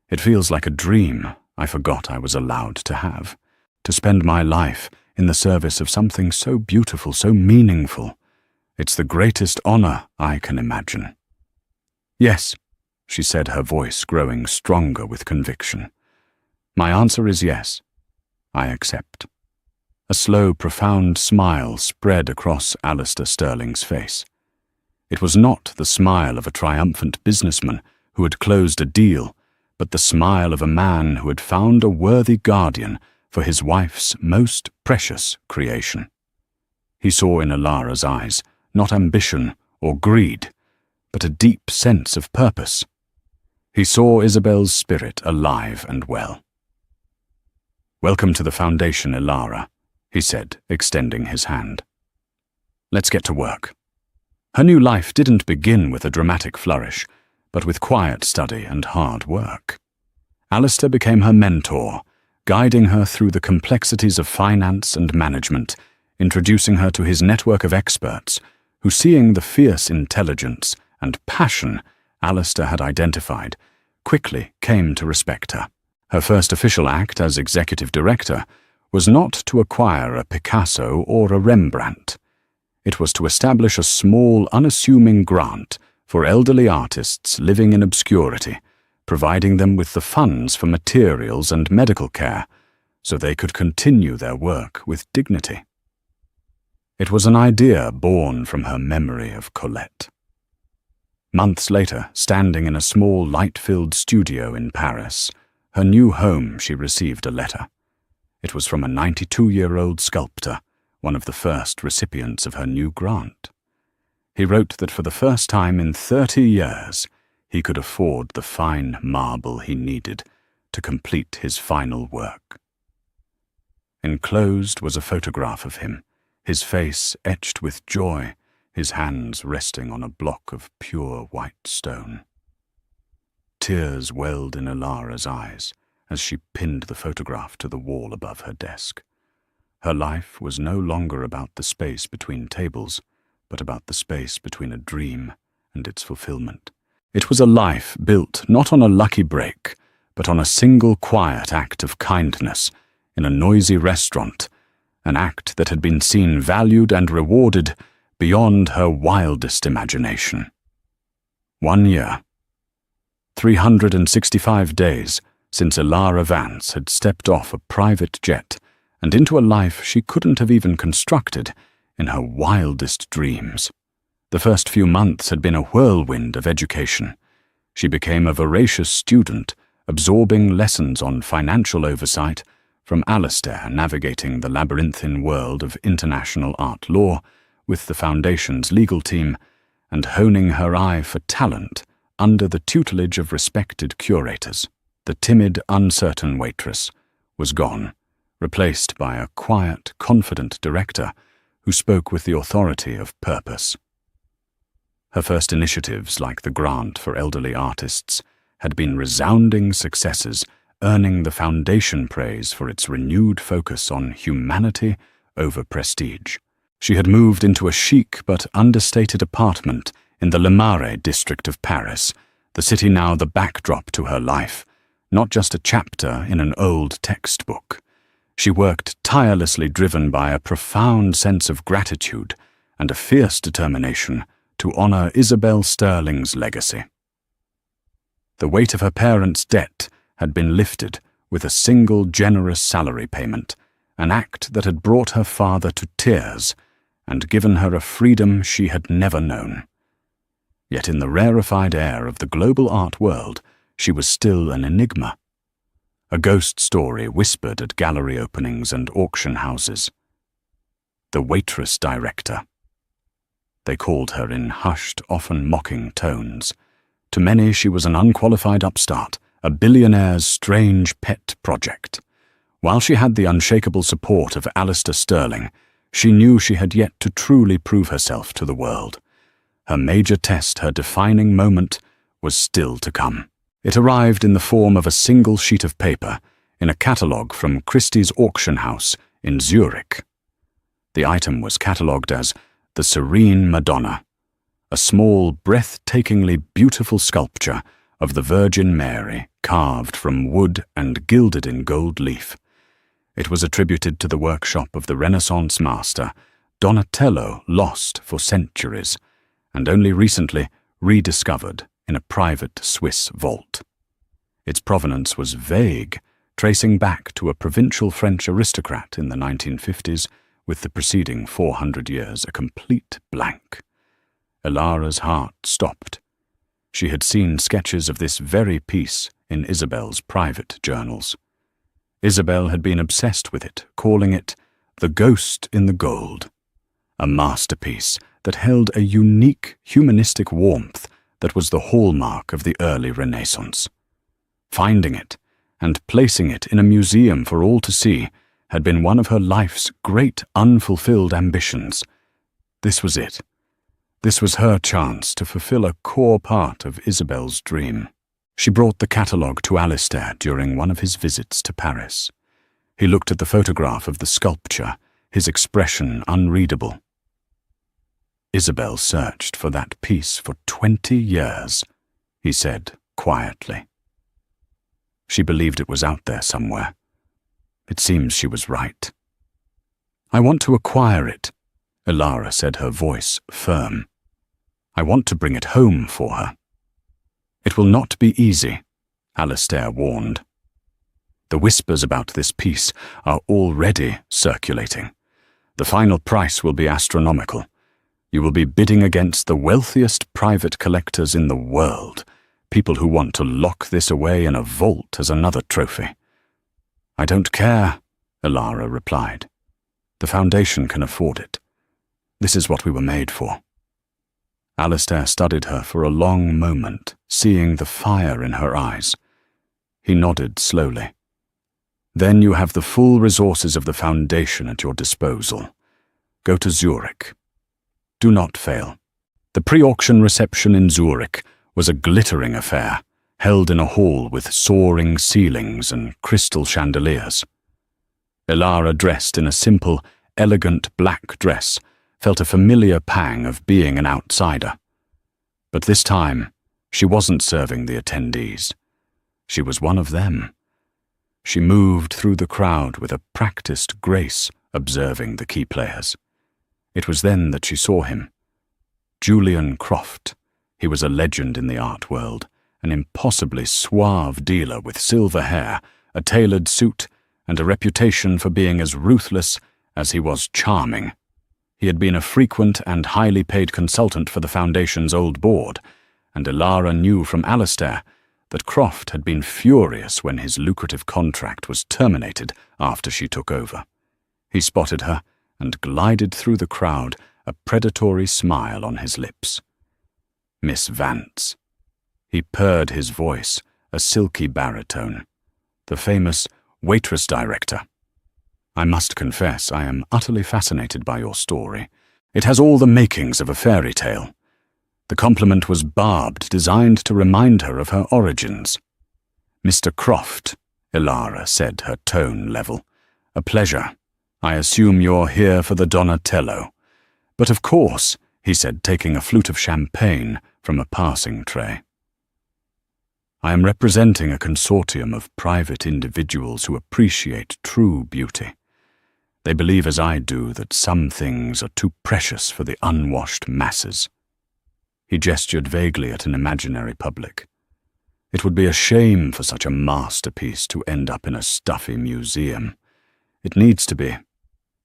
it feels like a dream I forgot I was allowed to have, to spend my life in the service of something so beautiful, so meaningful. It's the greatest honor I can imagine." "Yes," she said, her voice growing stronger with conviction. "My answer is yes. I accept." A slow, profound smile spread across Alistair Sterling's face. It was not the smile of a triumphant businessman who had closed a deal, but the smile of a man who had found a worthy guardian for his wife's most precious creation. He saw in Ilara's eyes not ambition or greed, but a deep sense of purpose. He saw Isabel's spirit alive and well. "Welcome to the Foundation, Ilara," he said, extending his hand. "Let's get to work." Her new life didn't begin with a dramatic flourish, but with quiet study and hard work. Alistair became her mentor, guiding her through the complexities of finance and management, introducing her to his network of experts who, seeing the fierce intelligence and passion Alistair had identified, quickly came to respect her. Her first official act as executive director was not to acquire a Picasso or a Rembrandt. It was to establish a small, unassuming grant for elderly artists living in obscurity, providing them with the funds for materials and medical care so they could continue their work with dignity. It was an idea born from her memory of Colette. Months later, standing in a small, light-filled studio in Paris, her new home, she received a letter. It was from a 92-year-old sculptor, one of the first recipients of her new grant. He wrote that for the first time in 30 years, he could afford the fine marble he needed to complete his final work. Enclosed was a photograph of him, his face etched with joy, his hands resting on a block of pure white stone. Tears welled in Ilara's eyes as she pinned the photograph to the wall above her desk. Her life was no longer about the space between tables, but about the space between a dream and its fulfillment. It was a life built not on a lucky break, but on a single quiet act of kindness in a noisy restaurant, an act that had been seen valued and rewarded beyond her wildest imagination. 1 year. 365 days since Ilara Vance had stepped off a private jet and into a life she couldn't have even constructed in her wildest dreams. The first few months had been a whirlwind of education. She became a voracious student, absorbing lessons on financial oversight from Alistair, navigating the labyrinthine world of international art law with the Foundation's legal team, and honing her eye for talent under the tutelage of respected curators. The timid, uncertain Waitress was gone, replaced by a quiet, confident director who spoke with the authority of purpose. Her first initiatives, like the grant for elderly artists, had been resounding successes, earning the Foundation praise for its renewed focus on humanity over prestige. She had moved into a chic but understated apartment in the Le Marais district of Paris, the city now the backdrop to her life, not just a chapter in an old textbook. She worked tirelessly, driven by a profound sense of gratitude and a fierce determination to honor Isabel Sterling's legacy. The weight of her parents' debt had been lifted with a single generous salary payment, an act that had brought her father to tears and given her a freedom she had never known. Yet in the rarefied air of the global art world, she was still an enigma. A ghost story whispered at gallery openings and auction houses. The Waitress director. They called her in hushed, often mocking tones. To many she was an unqualified upstart, a billionaire's strange pet project. While she had the unshakable support of Alistair Sterling, she knew she had yet to truly prove herself to the world. Her major test, her defining moment, was still to come. It arrived in the form of a single sheet of paper in a catalogue from Christie's auction house in Zurich. The item was catalogued as the Serene Madonna, a small, breathtakingly beautiful sculpture of the Virgin Mary carved from wood and gilded in gold leaf. It was attributed to the workshop of the Renaissance master Donatello, lost for centuries, and only recently rediscovered in a private Swiss vault. Its provenance was vague, tracing back to a provincial French aristocrat in the 1950s, with the preceding 400 years a complete blank. Ilara's heart stopped. She had seen sketches of this very piece in Isabel's private journals. Isabel had been obsessed with it, calling it the ghost in the gold, a masterpiece that held a unique humanistic warmth that was the hallmark of the early Renaissance. Finding it and placing it in a museum for all to see had been one of her life's great unfulfilled ambitions. This was it. This was her chance to fulfill a core part of Isabel's dream. She brought the catalogue to Alistair during one of his visits to Paris. He looked at the photograph of the sculpture, his expression unreadable. Isabel searched for that piece for 20 years, he said quietly. She believed it was out there somewhere. It seems she was right. I want to acquire it, Ilara said, her voice firm. I want to bring it home for her. It will not be easy, Alistair warned. The whispers about this piece are already circulating. The final price will be astronomical. You will be bidding against the wealthiest private collectors in the world, people who want to lock this away in a vault as another trophy. I don't care, Ilara replied. The Foundation can afford it. This is what we were made for. Alistair studied her for a long moment, seeing the fire in her eyes. He nodded slowly. Then you have the full resources of the Foundation at your disposal. Go to Zurich. Do not fail. The pre-auction reception in Zurich was a glittering affair, held in a hall with soaring ceilings and crystal chandeliers. Ilara, dressed in a simple, elegant black dress, felt a familiar pang of being an outsider. But this time, she wasn't serving the attendees. She was one of them. She moved through the crowd with a practiced grace, observing the key players. It was then that she saw him. Julian Croft. He was a legend in the art world, an impossibly suave dealer with silver hair, a tailored suit, and a reputation for being as ruthless as he was charming. He had been a frequent and highly paid consultant for the Foundation's old board, and Ilara knew from Alistair that Croft had been furious when his lucrative contract was terminated after she took over. He spotted her and glided through the crowd, a predatory smile on his lips. Miss Vance. He purred his voice, a silky baritone. The famous Waitress director. I must confess I am utterly fascinated by your story. It has all the makings of a fairy tale. The compliment was barbed, designed to remind her of her origins. Mr. Croft, Ilara said, her tone level. A pleasure. I assume you're here for the Donatello. But of course, he said, taking a flute of champagne from a passing tray. I am representing a consortium of private individuals who appreciate true beauty. They believe as I do that some things are too precious for the unwashed masses. He gestured vaguely at an imaginary public. It would be a shame for such a masterpiece to end up in a stuffy museum. It needs to be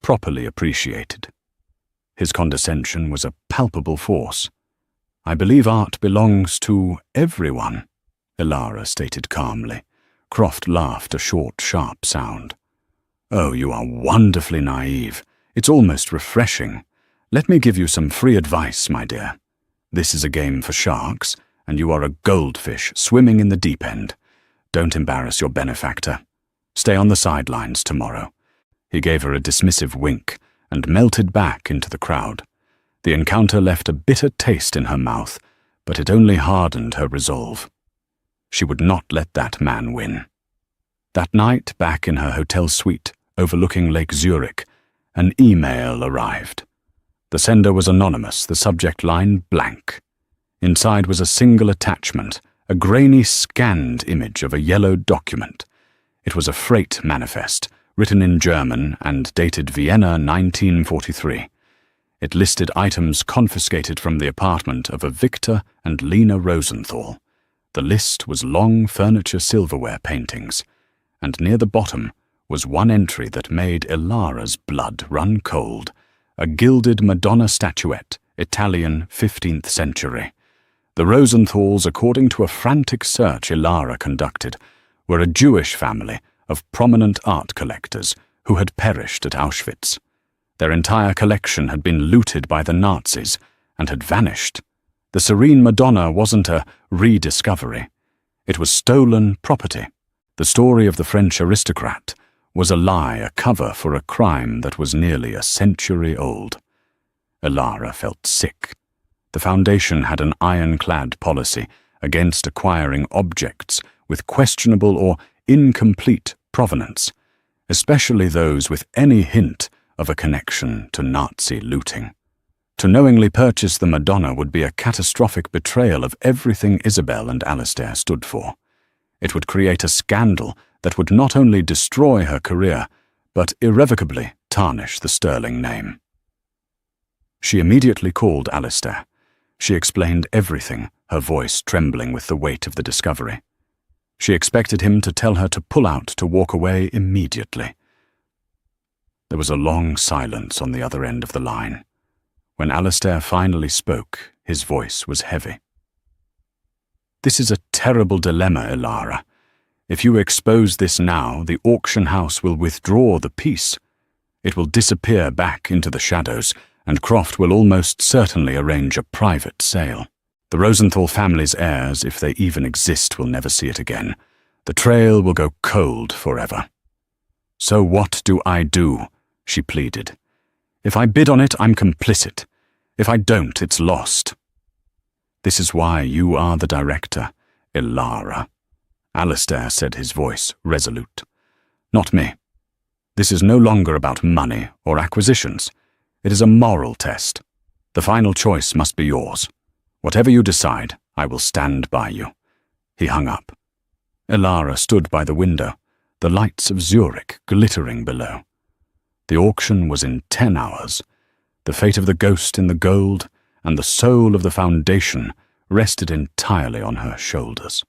properly appreciated. His condescension was a palpable force. I believe art belongs to everyone, Ilara stated calmly. Croft laughed a short, sharp sound. Oh, you are wonderfully naive. It's almost refreshing. Let me give you some free advice, my dear. This is a game for sharks, and you are a goldfish swimming in the deep end. Don't embarrass your benefactor. Stay on the sidelines tomorrow. He gave her a dismissive wink and melted back into the crowd. The encounter left a bitter taste in her mouth, but it only hardened her resolve. She would not let that man win. That night, back in her hotel suite overlooking Lake Zurich, an email arrived. The sender was anonymous, the subject line blank. Inside was a single attachment, a grainy scanned image of a yellow document. It was a freight manifest, written in German and dated Vienna 1943. It listed items confiscated from the apartment of a Victor and Lena Rosenthal. The list was long furniture silverware paintings, and near the bottom was one entry that made Ilara's blood run cold, a gilded Madonna statuette, Italian 15th century. The Rosenthals, according to a frantic search Ilara conducted, were a Jewish family of prominent art collectors who had perished at Auschwitz. Their entire collection had been looted by the Nazis and had vanished. The Serene Madonna wasn't a rediscovery. It was stolen property. The story of the French aristocrat was a lie, a cover for a crime that was nearly a century old. Ilara felt sick. The Foundation had an ironclad policy against acquiring objects with questionable or incomplete provenance, especially those with any hint of a connection to Nazi looting. To knowingly purchase the Madonna would be a catastrophic betrayal of everything Isabel and Alistair stood for. It would create a scandal that would not only destroy her career, but irrevocably tarnish the sterling name. She immediately called Alistair. She explained everything, her voice trembling with the weight of the discovery. She expected him to tell her to pull out, to walk away immediately. There was a long silence on the other end of the line. When Alistair finally spoke, his voice was heavy. This is a terrible dilemma, Ilara. If you expose this now, the auction house will withdraw the piece. It will disappear back into the shadows, and Croft will almost certainly arrange a private sale. The Rosenthal family's heirs, if they even exist, will never see it again. The trail will go cold forever. So what do I do? She pleaded. If I bid on it, I'm complicit. If I don't, it's lost. This is why you are the director, Ilara. Alistair said, his voice resolute. Not me. This is no longer about money or acquisitions. It is a moral test. The final choice must be yours. Whatever you decide, I will stand by you. He hung up. Ilara stood by the window, the lights of Zurich glittering below. The auction was in 10 hours. The fate of the ghost in the gold and the soul of the Foundation rested entirely on her shoulders.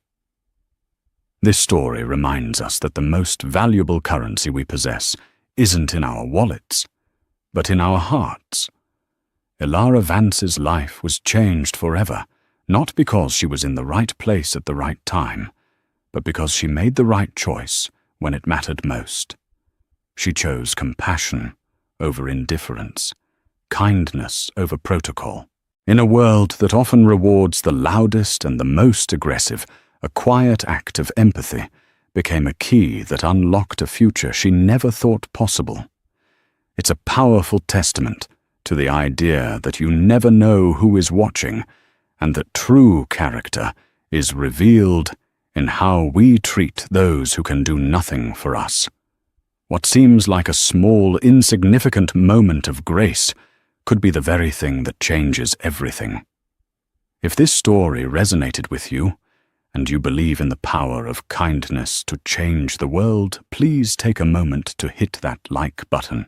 This story reminds us that the most valuable currency we possess isn't in our wallets, but in our hearts. Ilara Vance's life was changed forever, not because she was in the right place at the right time, but because she made the right choice when it mattered most. She chose compassion over indifference, kindness over protocol. In a world that often rewards the loudest and the most aggressive, a quiet act of empathy became a key that unlocked a future she never thought possible. It's a powerful testament to the idea that you never know who is watching, and that true character is revealed in how we treat those who can do nothing for us. What seems like a small, insignificant moment of grace could be the very thing that changes everything. If this story resonated with you, and you believe in the power of kindness to change the world, please take a moment to hit that like button.